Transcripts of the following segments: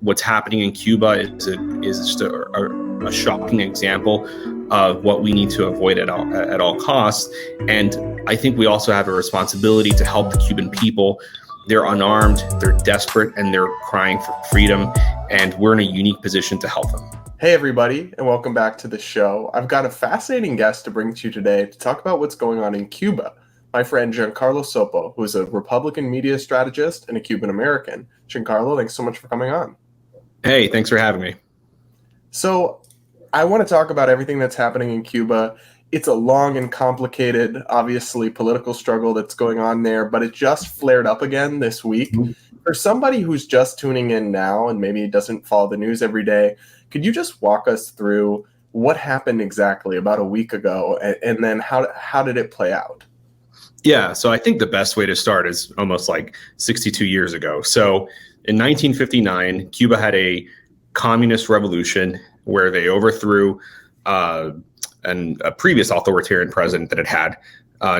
what's happening in Cuba is just a shocking example of what we need to avoid at all costs. And I think we also have a responsibility to help the Cuban people. They're unarmed, they're desperate, and they're crying for freedom. And we're in a unique position to help them. Hey, everybody, and welcome back to the show. I've got a fascinating guest to bring to you today to talk about what's going on in Cuba. My friend Giancarlo Sopo, who is a Republican media strategist and a Cuban-American. Giancarlo, thanks so much for coming on. Hey, thanks for having me. So I want to talk about everything that's happening in Cuba. It's a long and complicated, obviously, political struggle that's going on there, but it just flared up again this week. Mm-hmm. For somebody who's just tuning in now and maybe doesn't follow the news every day, could you just walk us through what happened exactly about a week ago, and then how did it play out? Yeah, so I think the best way to start is almost like 62 years ago. So in 1959, Cuba had a communist revolution where they overthrew a previous authoritarian president that it had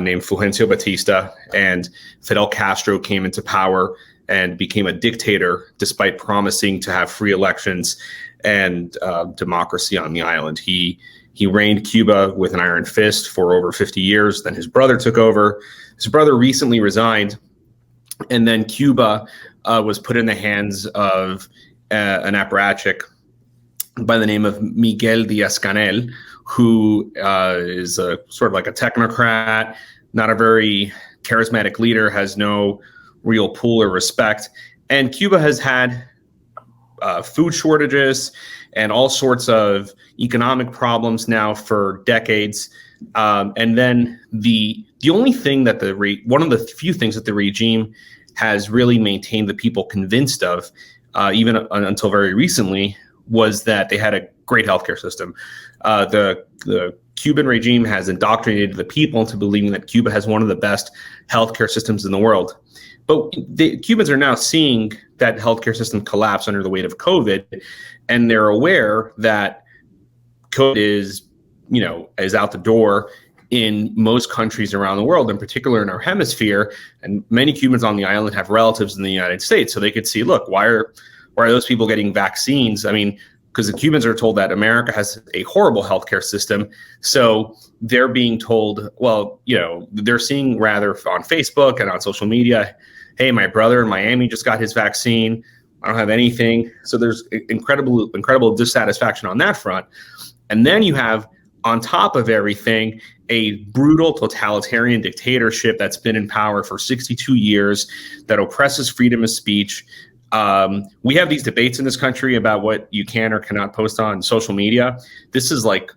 named Fulgencio Batista, and Fidel Castro came into power and became a dictator despite promising to have free elections and democracy on the island. He reigned Cuba with an iron fist for over 50 years. Then his brother took over. His brother recently resigned, and then Cuba was put in the hands of an apparatchik by the name of Miguel Díaz-Canel, who is a sort of like a technocrat, not a very charismatic leader, has no real pull or respect. And Cuba has had food shortages and all sorts of economic problems now for decades. And then the only thing that one of the few things that the regime has really maintained the people convinced of, even until very recently, was that they had a great healthcare system. The Cuban regime has indoctrinated the people into believing that Cuba has one of the best healthcare systems in the world. But the Cubans are now seeing that healthcare system collapse under the weight of COVID, and they're aware that COVID is out the door in most countries around the world, in particular in our hemisphere. And many Cubans on the island have relatives in the United States, so they could see, look, why are those people getting vaccines? I mean, because the Cubans are told that America has a horrible healthcare system. So they're being told, well, they're seeing rather on Facebook and on social media, hey, my brother in Miami just got his vaccine. I don't have anything. So there's incredible dissatisfaction on that front. And then you have, on top of everything, a brutal totalitarian dictatorship that's been in power for 62 years that oppresses freedom of speech. We have these debates in this country about what you can or cannot post on social media. This is like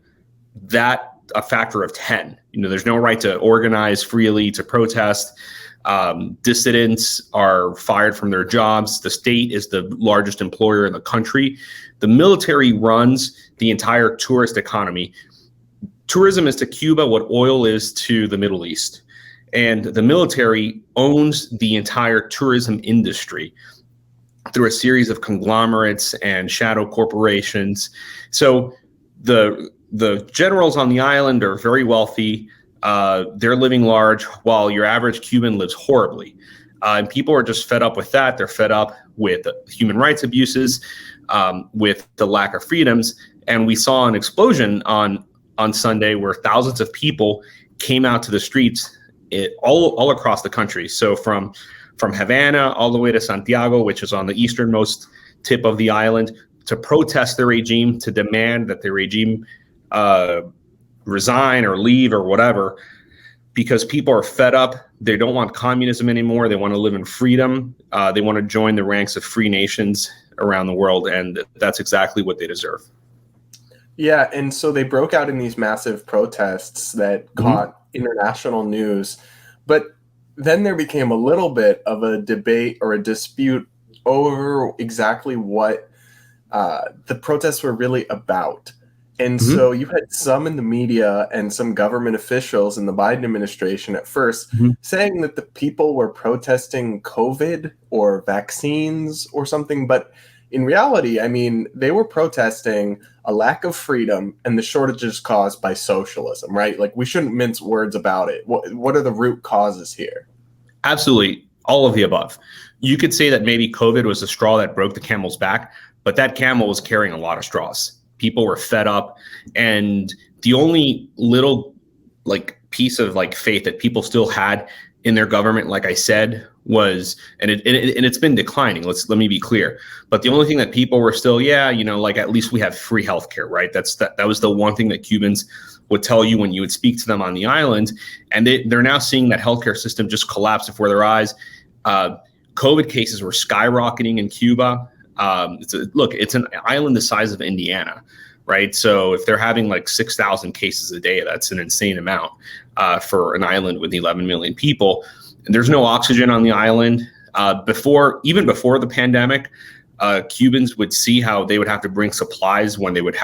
that, a factor of 10. There's no right to organize freely, to protest. Dissidents are fired from their jobs. The state is the largest employer in the country. The military runs the entire tourist economy. Tourism is to Cuba what oil is to the Middle East. And the military owns the entire tourism industry through a series of conglomerates and shadow corporations. So the generals on the island are very wealthy. They're living large, while your average Cuban lives horribly. And people are just fed up with that. They're fed up with human rights abuses, with the lack of freedoms. And we saw an explosion on Sunday where thousands of people came out to the streets all across the country. So from Havana all the way to Santiago, which is on the easternmost tip of the island, to protest the regime, to demand that the regime resign or leave or whatever, because people are fed up. They don't want communism anymore. They want to live in freedom. They want to join the ranks of free nations around the world, and that's exactly what they deserve. Yeah, and so they broke out in these massive protests that caught international news. But then there became a little bit of a debate or a dispute over exactly what the protests were really about. And so you had some in the media and some government officials in the Biden administration at first saying that the people were protesting COVID or vaccines or something. But in reality, I mean, they were protesting a lack of freedom and the shortages caused by socialism, right? Like, we shouldn't mince words about it. What are the root causes here? Absolutely. All of the above. You could say that maybe COVID was the straw that broke the camel's back, but that camel was carrying a lot of straws. People were fed up, and the only little like piece of like faith that people still had in their government, like I said, was, and it's been declining. Let me be clear. But the only thing that people were still, like at least we have free healthcare, right? That was the one thing that Cubans would tell you when you would speak to them on the island, and they're now seeing that healthcare system just collapse before their eyes. COVID cases were skyrocketing in Cuba. It's an island the size of Indiana, right? So if they're having like 6,000 cases a day, that's an insane amount for an island with 11 million people. And there's no oxygen on the island. Even before the pandemic, Cubans would see how they would have to bring supplies when they would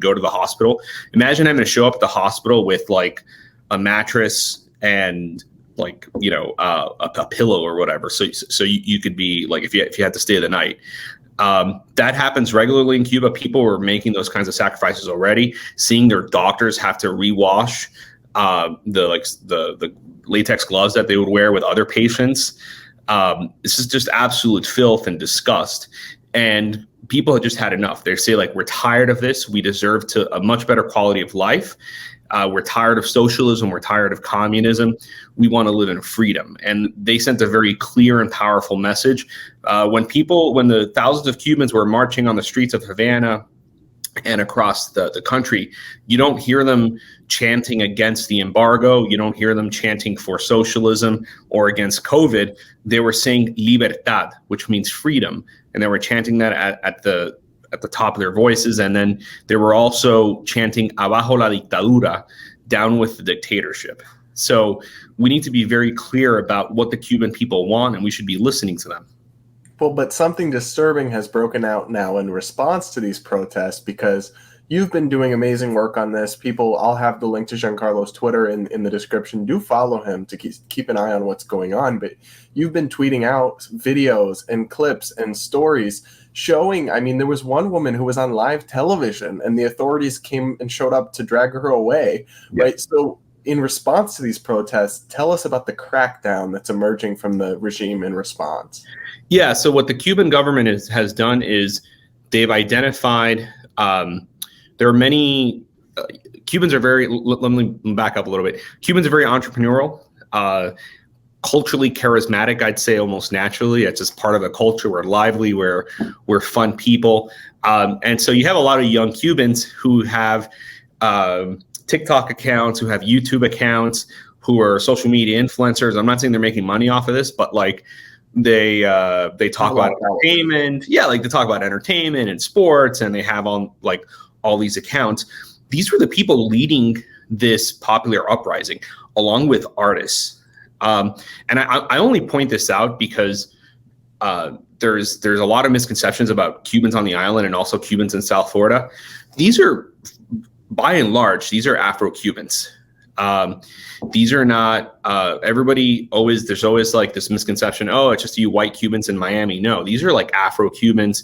go to the hospital. Imagine having to show up at the hospital with like a mattress and like a pillow or whatever, so you could be like if you had to stay the night. That happens regularly in Cuba. People were making those kinds of sacrifices already. Seeing their doctors have to rewash the latex gloves that they would wear with other patients. This is just absolute filth and disgust. And people have just had enough. They say like, we're tired of this. We deserve a much better quality of life. We're tired of socialism. We're tired of communism. We want to live in freedom. And they sent a very clear and powerful message. When the thousands of Cubans were marching on the streets of Havana and across the country, you don't hear them chanting against the embargo. You don't hear them chanting for socialism or against COVID. They were saying libertad, which means freedom. And they were chanting that at the top of their voices. And then they were also chanting abajo la dictadura, down with the dictatorship. So we need to be very clear about what the Cuban people want, and we should be listening to them. Well, but something disturbing has broken out now in response to these protests, because you've been doing amazing work on this. I'll have the link to Giancarlo's Twitter in the description. Do follow him to keep an eye on what's going on. But you've been tweeting out videos and clips and stories showing, there was one woman who was on live television and the authorities came and showed up to drag her away, yeah. Right? So in response to these protests, tell us about the crackdown that's emerging from the regime in response. Yeah, so what the Cuban government has done is they've identified, there are many, Cubans are very, let me back up a little bit. Cubans are very entrepreneurial, culturally charismatic, I'd say almost naturally. It's just part of the culture. We're lively, we're fun people. And so you have a lot of young Cubans who have TikTok accounts, who have YouTube accounts, who are social media influencers. I'm not saying they're making money off of this, but like they talk about entertainment. Yeah, like they talk about entertainment and sports, and they have all these accounts. These were the people leading this popular uprising, along with artists. And I only point this out because there's a lot of misconceptions about Cubans on the island and also Cubans in South Florida. These are, by and large, these are Afro-Cubans. These are not there's always like this misconception, it's just you white Cubans in Miami. No, these are like Afro-Cubans.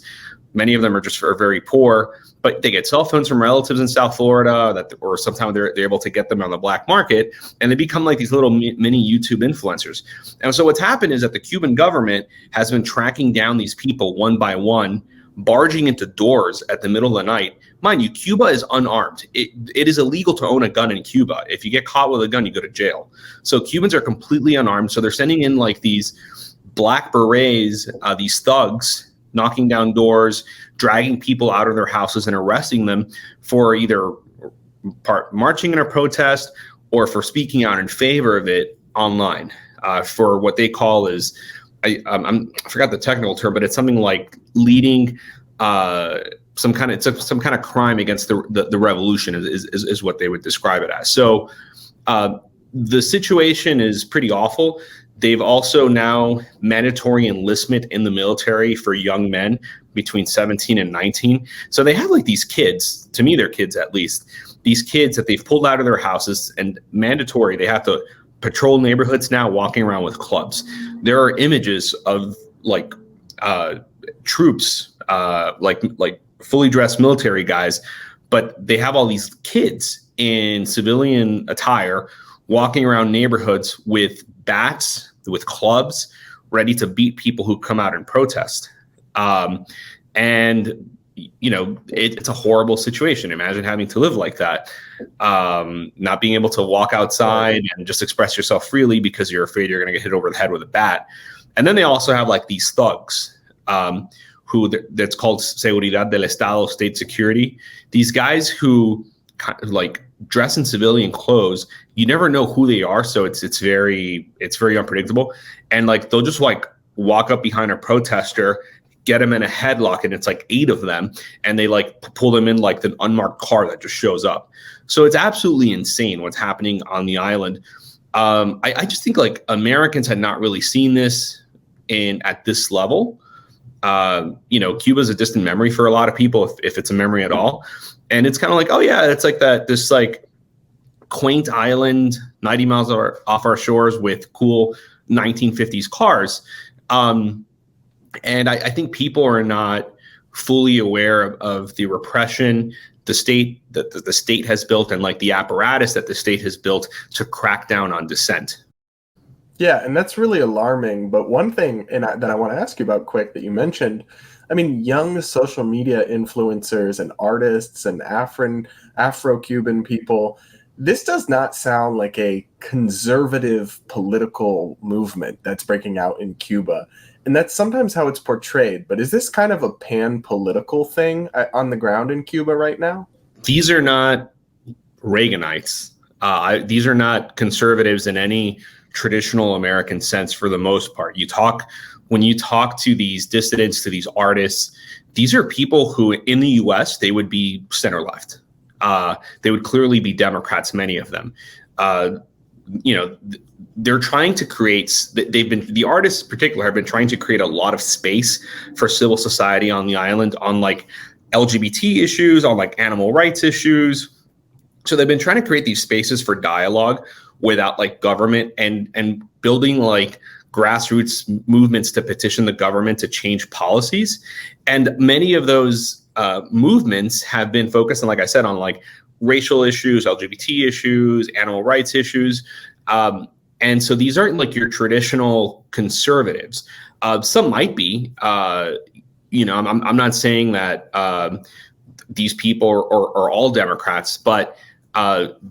Many of them are very poor, but they get cell phones from relatives in South Florida or sometimes they're able to get them on the black market, and they become like these little mini YouTube influencers. And so what's happened is that the Cuban government has been tracking down these people one by one, barging into doors at the middle of the night. Mind you, Cuba is unarmed. It is illegal to own a gun in Cuba. If you get caught with a gun, you go to jail. So Cubans are completely unarmed. So they're sending in like these black berets, these thugs, knocking down doors, dragging people out of their houses and arresting them for either marching in a protest or for speaking out in favor of it online, for what they call is, I forgot the technical term, but it's something like leading some kind of crime against the revolution is what they would describe it as. So the situation is pretty awful. They've also now mandatory enlistment in the military for young men between 17 and 19. So they have like these kids, to me they're kids at least, these kids that they've pulled out of their houses and mandatory, they have to patrol neighborhoods now walking around with clubs. There are images of like troops, like fully dressed military guys, but they have all these kids in civilian attire walking around neighborhoods with bats, with clubs, ready to beat people who come out and protest. And it's a horrible situation. Imagine having to live like that, not being able to walk outside and just express yourself freely because you're afraid you're going to get hit over the head with a bat. And then they also have like these thugs, that's called Seguridad del Estado, state security. These guys who like dress in civilian clothes. You never know who they are, so it's very unpredictable. And like they'll just like walk up behind a protester, get them in a headlock, and it's like 8 of them, and they like pull them in like the unmarked car that just shows up. So it's absolutely insane what's happening on the island. I just think like Americans had not really seen this at this level. Cuba's a distant memory for a lot of people, if it's a memory at all. And it's kind of like, oh yeah, it's like this like quaint island 90 miles off our shores with cool 1950s cars. And I think people are not fully aware of the repression the state has built, and like the apparatus that the state has built to crack down on dissent. Yeah, and that's really alarming. But one thing that I want to ask you about quick that you mentioned, I mean, young social media influencers and artists and Afro-Cuban people, this does not sound like a conservative political movement that's breaking out in Cuba. And that's sometimes how it's portrayed. But is this kind of a pan-political thing on the ground in Cuba right now? These are not Reaganites. These are not conservatives in any traditional American sense for the most part. When you talk to these dissidents, to these artists, these are people who in the US, they would be center left. They would clearly be Democrats, many of them. They're trying to create, the artists in particular have been trying to create a lot of space for civil society on the island on like LGBT issues, on like animal rights issues. So they've been trying to create these spaces for dialogue without like government and building like grassroots movements to petition the government to change policies. And many of those movements have been focused on, like I said, on like racial issues, LGBT issues, animal rights issues. And so these aren't like your traditional conservatives. Some might be, I'm not saying that these people are all Democrats, but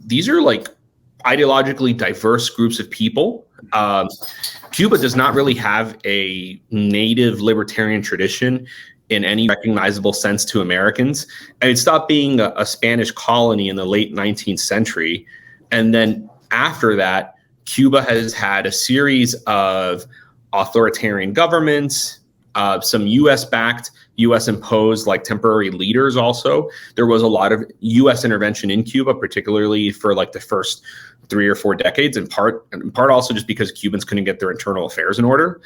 these are like ideologically diverse groups of people. Cuba does not really have a native libertarian tradition in any recognizable sense to Americans. And it stopped being a Spanish colony in the late 19th century. And then after that, Cuba has had a series of authoritarian governments, some US-backed, US-imposed like temporary leaders also. There was a lot of US intervention in Cuba, particularly for like the first 3 or 4 decades, in part also just because Cubans couldn't get their internal affairs in order.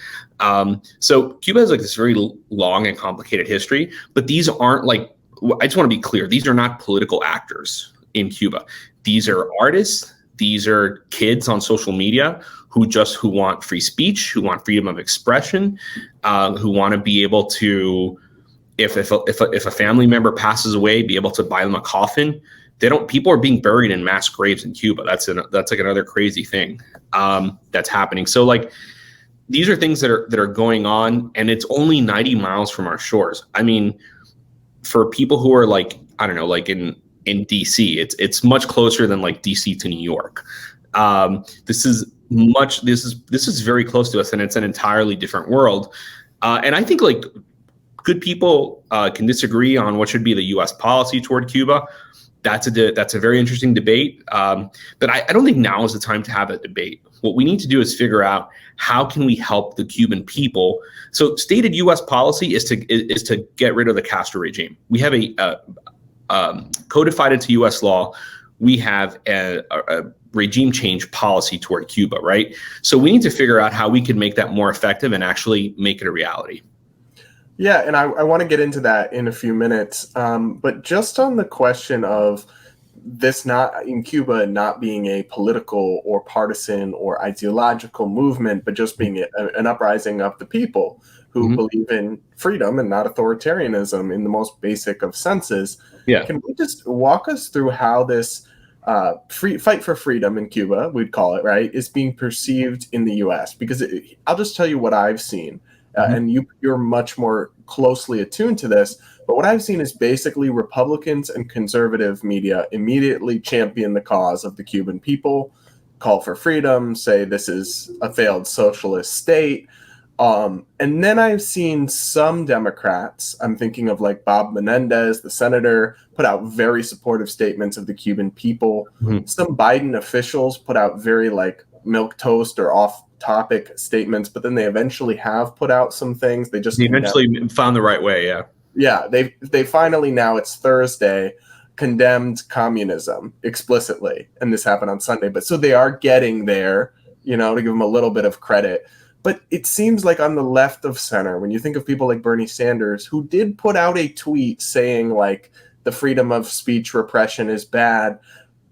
So Cuba has like this very long and complicated history, but these aren't like, I just want to be clear, these are not political actors in Cuba. These are artists. These are kids on social media who want free speech, who want freedom of expression, who want to be able to, if a family member passes away, be able to buy them a coffin. People are being buried in mass graves in Cuba. That's like another crazy thing that's happening. So like these are things that are going on, and it's only 90 miles from our shores. I mean, for people who are like, I don't know, like in DC, it's much closer than like DC to New York. This is very close to us, and it's an entirely different world. And I think like good people can disagree on what should be the U.S. policy toward Cuba. That's a very interesting debate. But I don't think now is the time to have a debate. What we need to do is figure out how can we help the Cuban people. So stated U.S. policy is to get rid of the Castro regime. We have codified into U.S. law. We have a regime change policy toward Cuba, right? So we need to figure out how we can make that more effective and actually make it a reality. Yeah, and I want to get into that in a few minutes. But just on the question of this not in Cuba not being a political or partisan or ideological movement, but just being an uprising of the people who believe in freedom and not authoritarianism in the most basic of senses. Yeah. Can we just walk us through how this fight for freedom in Cuba, we'd call it, right, is being perceived in the U.S.? Because I'll just tell you what I've seen. And you're much more closely attuned to this, but what I've seen is basically Republicans and conservative media immediately champion the cause of the Cuban people, call for freedom, say this is a failed socialist state. And then I've seen some Democrats, I'm thinking of like Bob Menendez, the senator, put out very supportive statements of the Cuban people. Mhm. Some Biden officials put out very like milquetoast or off-topic statements, but then they eventually have put out some things. They just He eventually found the right way, yeah. Yeah, they finally, now it's Thursday, condemned communism explicitly, and this happened on Sunday. But so they are getting there, to give them a little bit of credit. But it seems like on the left of center, when you think of people like Bernie Sanders, who did put out a tweet saying like the freedom of speech repression is bad,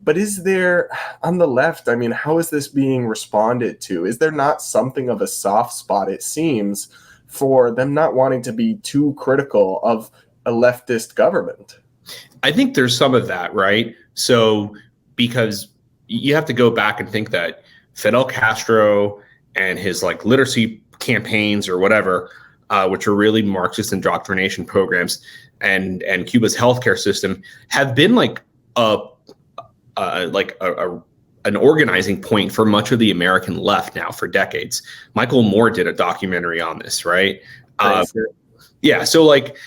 but is there, on the left, I mean, how is this being responded to? Is there not something of a soft spot, it seems, for them not wanting to be too critical of a leftist government? I think there's some of that, right? So, because you have to go back and think that Fidel Castro and his like literacy campaigns or whatever, which are really Marxist indoctrination programs, and Cuba's healthcare system have been like an organizing point for much of the American left now for decades. Michael Moore did a documentary on this, right? Yeah, so like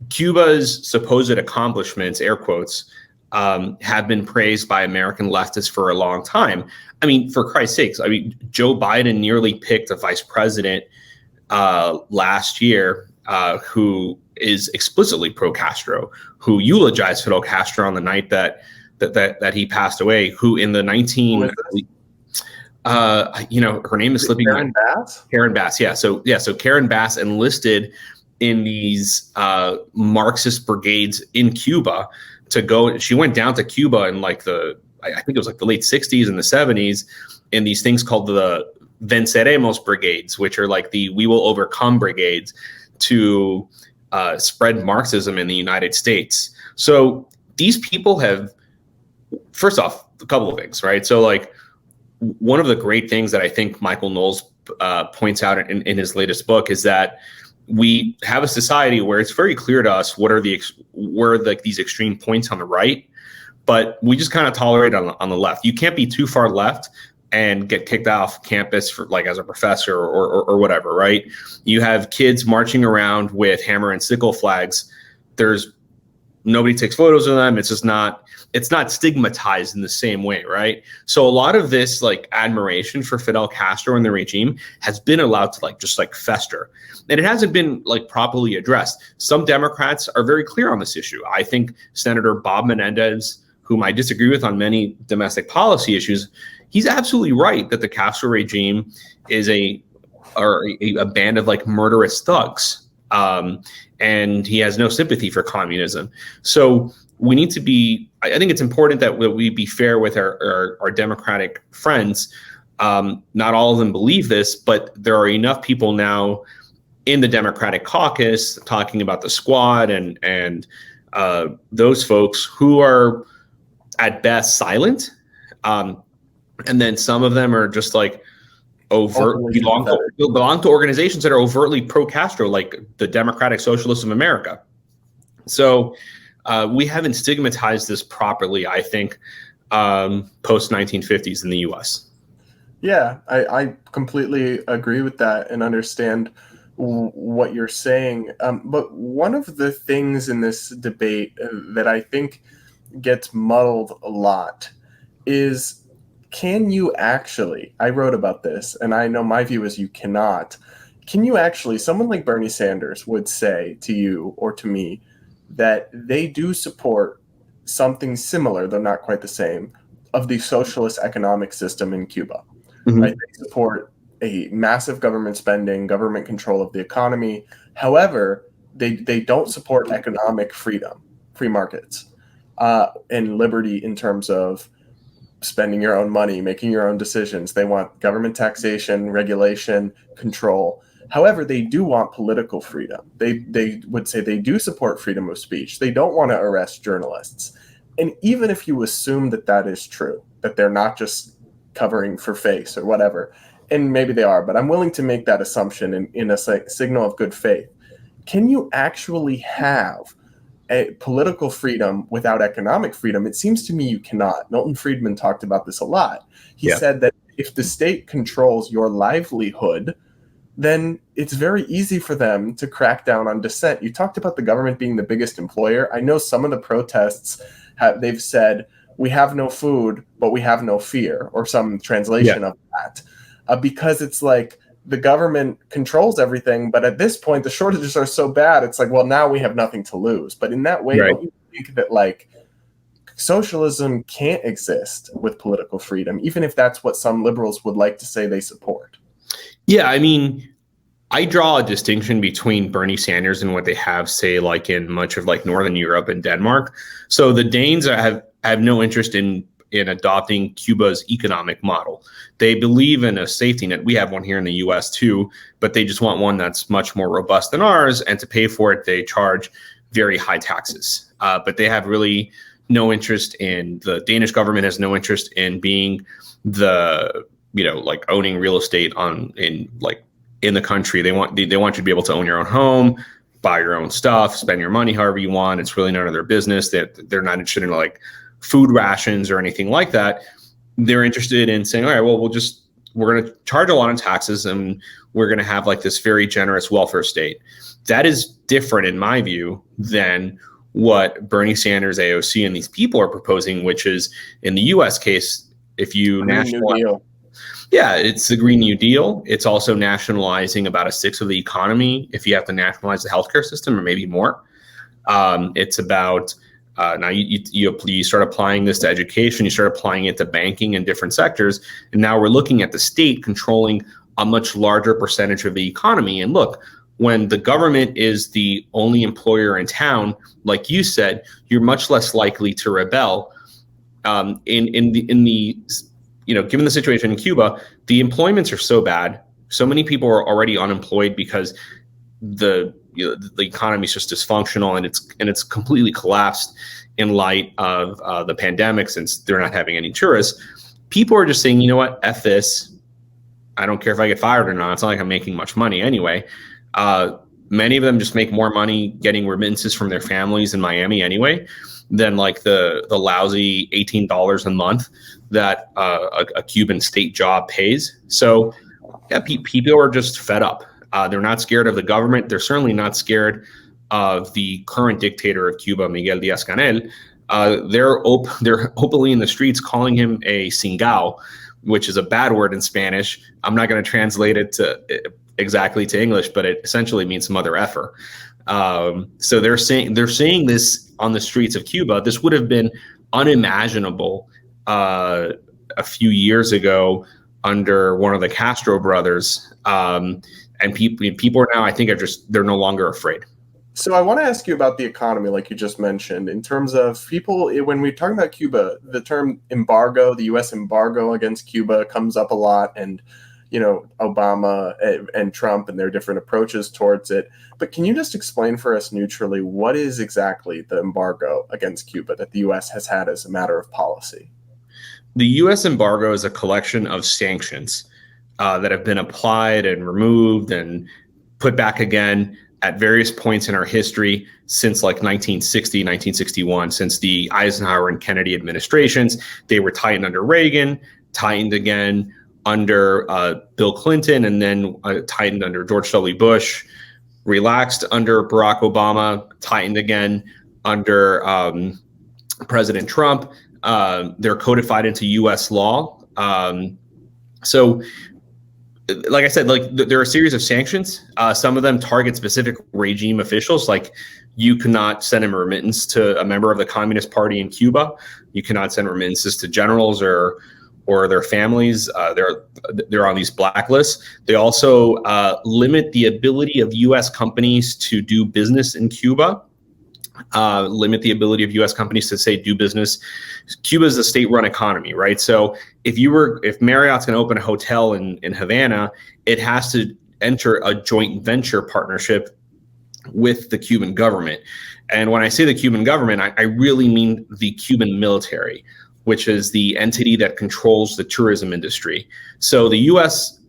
Cuba's supposed accomplishments, air quotes, have been praised by American leftists for a long time. I mean, for Christ's sakes, I mean, Joe Biden nearly picked a vice president last year who is explicitly pro-Castro, who eulogized Fidel Castro on the night that he passed away, who in the her name is slipping. Karen Bass? Karen Bass, yeah. So Karen Bass enlisted in these Marxist brigades in Cuba to go. She went down to Cuba in like I think it was like the late 60s and the 70s in these things called the Venceremos brigades, which are like the We Will Overcome brigades, to spread Marxism in the United States. So these people have, first off, a couple of things, right? So like one of the great things that I think Michael Knowles points out in his latest book is that we have a society where it's very clear to us what are these extreme points on the right, but we just kind of tolerate on the left. You can't be too far left and get kicked off campus for like as a professor or whatever, right? You have kids marching around with hammer and sickle flags. Nobody takes photos of them. It's not stigmatized in the same way, right? So a lot of this like admiration for Fidel Castro and the regime has been allowed to just fester. And it hasn't been like properly addressed. Some Democrats are very clear on this issue. I think Senator Bob Menendez, whom I disagree with on many domestic policy issues, he's absolutely right that the Castro regime is a band of like murderous thugs. And he has no sympathy for communism. So we need to be, I think it's important that we be fair with our Democratic friends. Not all of them believe this, but there are enough people now in the Democratic caucus talking about the squad and those folks who are at best silent. And then some of them are just like belong to organizations that are overtly pro-Castro, like the Democratic Socialists of America. So we haven't stigmatized this properly, I think, post-1950s in the U.S. Yeah, I completely agree with that and understand what you're saying. But one of the things in this debate that I think gets muddled a lot is, can you actually, I wrote about this, and I know my view is you cannot. Can you actually, someone like Bernie Sanders would say to you or to me that they do support something similar, though not quite the same, of the socialist economic system in Cuba. Mm-hmm. Right? They support a massive government spending, government control of the economy. However, they don't support economic freedom, free markets, and liberty in terms of spending your own money, making your own decisions. They want government taxation, regulation, control. However, they do want political freedom. They would say they do support freedom of speech. They don't want to arrest journalists. And even if you assume that that is true, that they're not just covering for face or whatever, and maybe they are, but I'm willing to make that assumption in a signal of good faith. can you actually have a political freedom without economic freedom? It seems to me you cannot. Milton Friedman talked about this a lot. He said that if the state controls your livelihood, then it's very easy for them to crack down on dissent. You talked about the government being the biggest employer. I know some of the protests they've said, we have no food, but we have no fear, or some translation of that, because it's like the government controls everything. But at this point, the shortages are so bad. It's like, well, now we have nothing to lose. But in that way, don't you think that like socialism can't exist with political freedom, even if that's what some liberals would like to say they support? Yeah, I mean, I draw a distinction between Bernie Sanders and what they have, say, like in much of like Northern Europe and Denmark. So the Danes have no interest in adopting Cuba's economic model. They believe in a safety net. We have one here in the US too, but they just want one that's much more robust than ours. And to pay for it, they charge very high taxes. But they have really no interest in, the Danish government has no interest in being the, like owning real estate in the country. They want you to be able to own your own home, buy your own stuff, spend your money however you want. It's really none of their business. They're not interested in like food rations or anything like that. They're interested in saying, all right, well, we're going to charge a lot of taxes and we're going to have like this very generous welfare state. That is different in my view than what Bernie Sanders, AOC, and these people are proposing, which is in the US case, if you nationalize, it's the Green New Deal. It's also nationalizing about 1/6 of the economy if you have to nationalize the healthcare system, or maybe more. It's about now you start applying this to education, you start applying it to banking and different sectors, and now we're looking at the state controlling a much larger percentage of the economy. And look, when the government is the only employer in town, like you said, you're much less likely to rebel. Given the situation in Cuba, the employments are so bad. So many people are already unemployed because the economy is just dysfunctional, and it's completely collapsed in light of the pandemic, since they're not having any tourists. People are just saying, you know what, F this. I don't care if I get fired or not. It's not like I'm making much money anyway. Many of them just make more money getting remittances from their families in Miami anyway than like the lousy $18 a month that a Cuban state job pays. So yeah, people are just fed up. They're not scared of the government. They're certainly not scared of the current dictator of Cuba, Miguel Díaz-Canel. They're openly in the streets calling him a cingao, which is a bad word in Spanish. I'm not going to translate it exactly to English, but it essentially means mother effer. So they're saying this on the streets of Cuba. This would have been unimaginable a few years ago under one of the Castro brothers. And people are now, I think, they're no longer afraid. So I want to ask you about the economy, like you just mentioned, in terms of people, when we're talking about Cuba, the term embargo, the U.S. embargo against Cuba comes up a lot, and, Obama and Trump and their different approaches towards it. But can you just explain for us neutrally, what is exactly the embargo against Cuba that the U.S. has had as a matter of policy? The U.S. embargo is a collection of sanctions that have been applied and removed and put back again at various points in our history since like 1960, 1961, since the Eisenhower and Kennedy administrations. They were tightened under Reagan, tightened again under Bill Clinton, and then tightened under George W. Bush, relaxed under Barack Obama, tightened again under President Trump. They're codified into U.S. law. So like I said, there are a series of sanctions. Some of them target specific regime officials. Like, you cannot send a remittance to a member of the Communist Party in Cuba. You cannot send remittances to generals or their families. They're on these blacklists. They also limit the ability of U.S. companies to do business in Cuba. Limit the ability of U.S. companies to say do business. Cuba is a state-run economy, right? So if Marriott's going to open a hotel in Havana, it has to enter a joint venture partnership with the Cuban government. And when I say the Cuban government, I really mean the Cuban military, which is the entity that controls the tourism industry. So the U.S.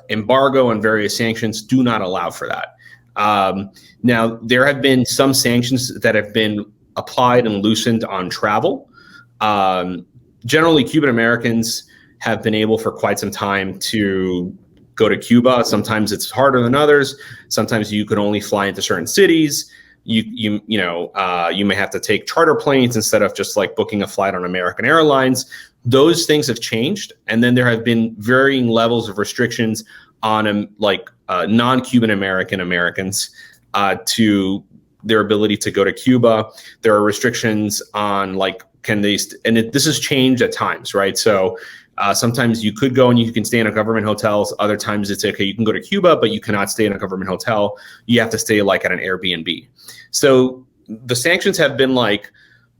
embargo and various sanctions do not allow for that. Now, there have been some sanctions that have been applied and loosened on travel. Generally, Cuban Americans have been able for quite some time to go to Cuba. Sometimes it's harder than others. Sometimes you can only fly into certain cities. You may have to take charter planes instead of just like booking a flight on American Airlines. Those things have changed, and then there have been varying levels of restrictions on non-Cuban Americans to their ability to go to Cuba. There are restrictions on this has changed at times, right? So sometimes you could go and you can stay in a government hotels. Other times it's okay, you can go to Cuba, but you cannot stay in a government hotel. You have to stay like at an Airbnb. So the sanctions have been like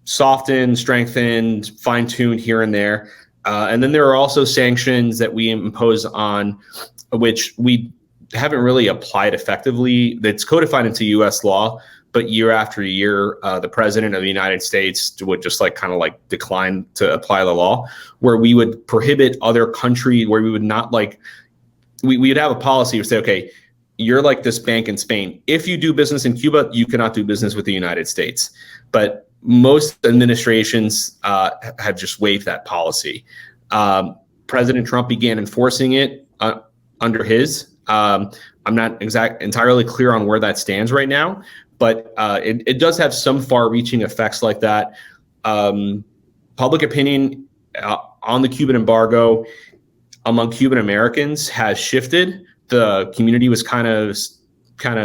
softened, strengthened, fine-tuned here and there. And then there are also sanctions that we impose on which we haven't really applied effectively. That's codified into U.S. law, but year after year, the president of the United States would just decline to apply the law, where we would prohibit other countries, where we would not we'd have a policy to say, okay, you're like this bank in Spain. If you do business in Cuba, you cannot do business with the United States. But most administrations have just waived that policy. President Trump began enforcing it under his. I'm not entirely clear on where that stands right now, but it does have some far-reaching effects like that. Public opinion on the Cuban embargo among Cuban Americans has shifted. The community was kind of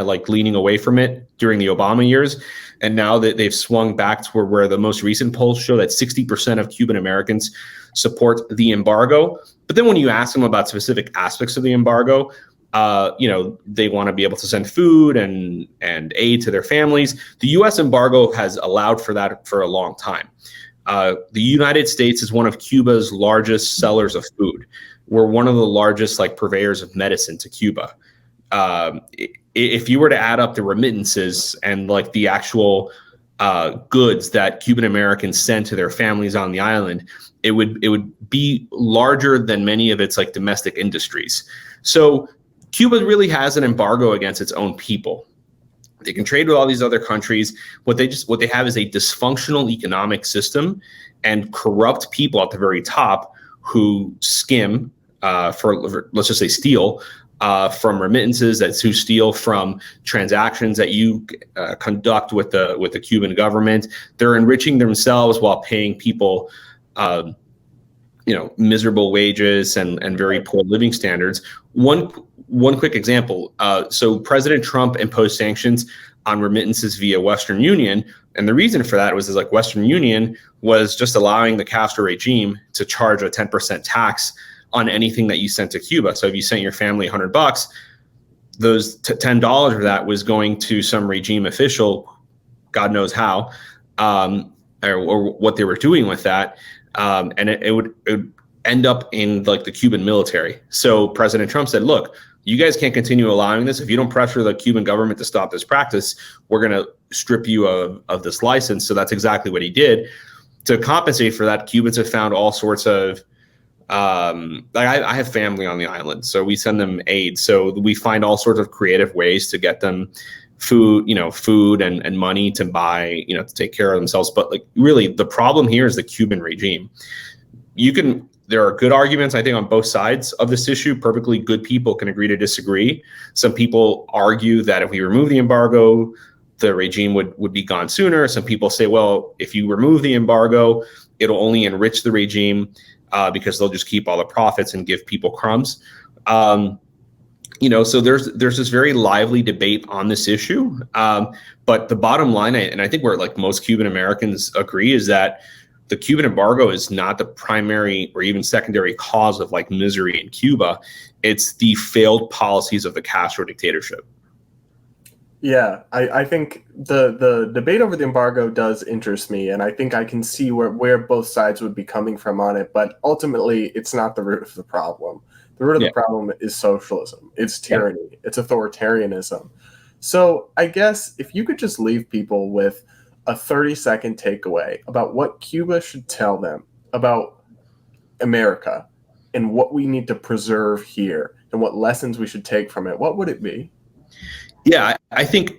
like leaning away from it during the Obama years, and now that they've swung back to where the most recent polls show that 60% of Cuban Americans support the embargo. But then when you ask them about specific aspects of the embargo, they want to be able to send food and aid to their families. The U.S. embargo has allowed for that for a long time. The United States is one of Cuba's largest sellers of food. We're one of the largest purveyors of medicine to Cuba. If you were to add up the remittances and the actual goods that Cuban Americans send to their families on the island, it would be larger than many of its domestic industries. So Cuba really has an embargo against its own people. They can trade with all these other countries. What they have is a dysfunctional economic system and corrupt people at the very top who skim let's just say steal from remittances, who steal from transactions that you conduct with the Cuban government. They're enriching themselves while paying people miserable wages and very poor living standards. One quick example. So President Trump imposed sanctions on remittances via Western Union. And the reason for that was Western Union was just allowing the Castro regime to charge a 10% tax on anything that you sent to Cuba. So if you sent your family $100, those $10 of that was going to some regime official, God knows how, or what they were doing with that. And it would end up in the Cuban military. So President Trump said, look, you guys can't continue allowing this. If you don't pressure the Cuban government to stop this practice, we're going to strip you of this license. So that's exactly what he did. To compensate for that, Cubans have found all sorts of I have family on the island, so we send them aid. So we find all sorts of creative ways to get them food and money to buy, to take care of themselves. But really the problem here is the Cuban regime. There are good arguments, I think, on both sides of this issue. Perfectly good people can agree to disagree. Some people argue that if we remove the embargo, the regime would be gone sooner. Some people say, well, if you remove the embargo, it'll only enrich the regime because they'll just keep all the profits and give people crumbs. So there's this very lively debate on this issue. But the bottom line, and I think where most Cuban Americans agree, is that the Cuban embargo is not the primary or even secondary cause of misery in Cuba. It's the failed policies of the Castro dictatorship. Yeah, I think the debate over the embargo does interest me, and I think I can see where both sides would be coming from on it, but ultimately it's not the root of the problem. The root of the problem is socialism, it's tyranny, it's authoritarianism. So I guess if you could just leave people with a 30-second takeaway about what Cuba should tell them about America and what we need to preserve here and what lessons we should take from it, what would it be? Yeah, I think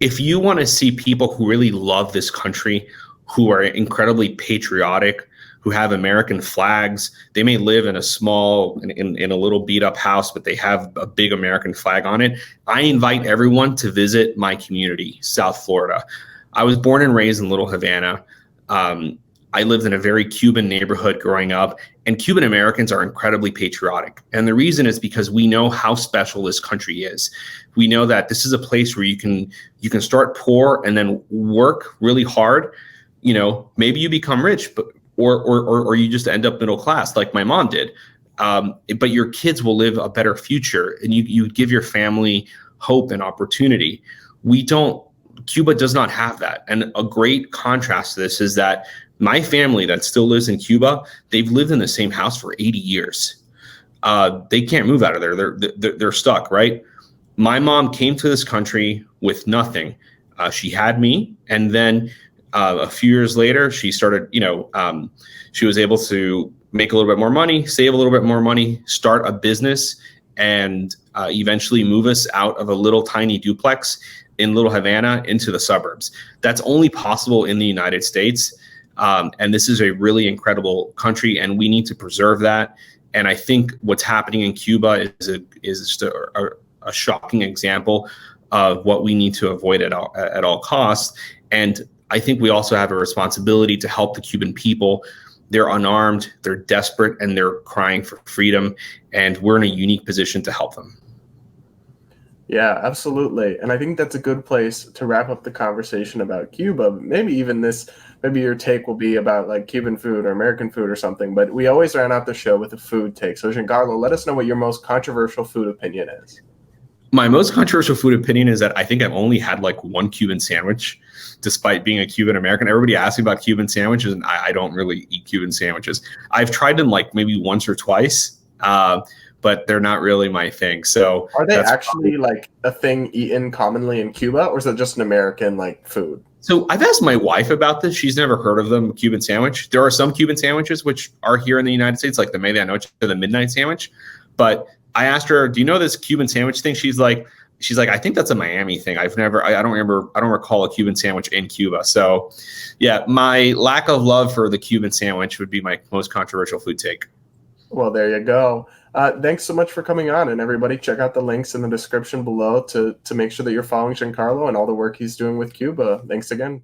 if you want to see people who really love this country, who are incredibly patriotic, who have American flags, they may live in a small, in a little beat up house, but they have a big American flag on it. I invite everyone to visit my community, South Florida. I was born and raised in Little Havana. I lived in a very Cuban neighborhood growing up, and Cuban Americans are incredibly patriotic. And the reason is because we know how special this country is. We know that this is a place where you can start poor and then work really hard. You know, maybe you become rich, but or you just end up middle class, like my mom did. But your kids will live a better future, and you give your family hope and opportunity. We don't. Cuba does not have that. And a great contrast to this is that my family that still lives in Cuba, they've lived in the same house for 80 years. They can't move out of there. They're stuck, right? My mom came to this country with nothing. She had me, and then a few years later, she started, she was able to make a little bit more money, save a little bit more money, start a business, and eventually move us out of a little tiny duplex in Little Havana into the suburbs. That's only possible in the United States. And this is a really incredible country, and we need to preserve that. And I think what's happening in Cuba is just a shocking example of what we need to avoid at all costs. And I think we also have a responsibility to help the Cuban people. They're unarmed, they're desperate, and they're crying for freedom. And we're in a unique position to help them. Yeah, absolutely. And I think that's a good place to wrap up the conversation about Cuba. Maybe your take will be about like Cuban food or American food or something, but we always round out the show with a food take. So Giancarlo, let us know what your most controversial food opinion is. My most controversial food opinion is that I think I've only had like one Cuban sandwich, despite being a Cuban American. Everybody asks me about Cuban sandwiches, and I don't really eat Cuban sandwiches. I've tried them like maybe once or twice, but they're not really my thing. So are they actually like a thing eaten commonly in Cuba, or is it just an American like food? So I've asked my wife about this. She's never heard of them, Cuban sandwich. There are some Cuban sandwiches which are here in the United States, like the medianoche or the midnight sandwich. But I asked her, do you know this Cuban sandwich thing? She's like, I think that's a Miami thing. I don't recall a Cuban sandwich in Cuba. So yeah, my lack of love for the Cuban sandwich would be my most controversial food take. Well, there you go. Thanks so much for coming on, and everybody check out the links in the description below to make sure that you're following Giancarlo and all the work he's doing with Cuba. Thanks again.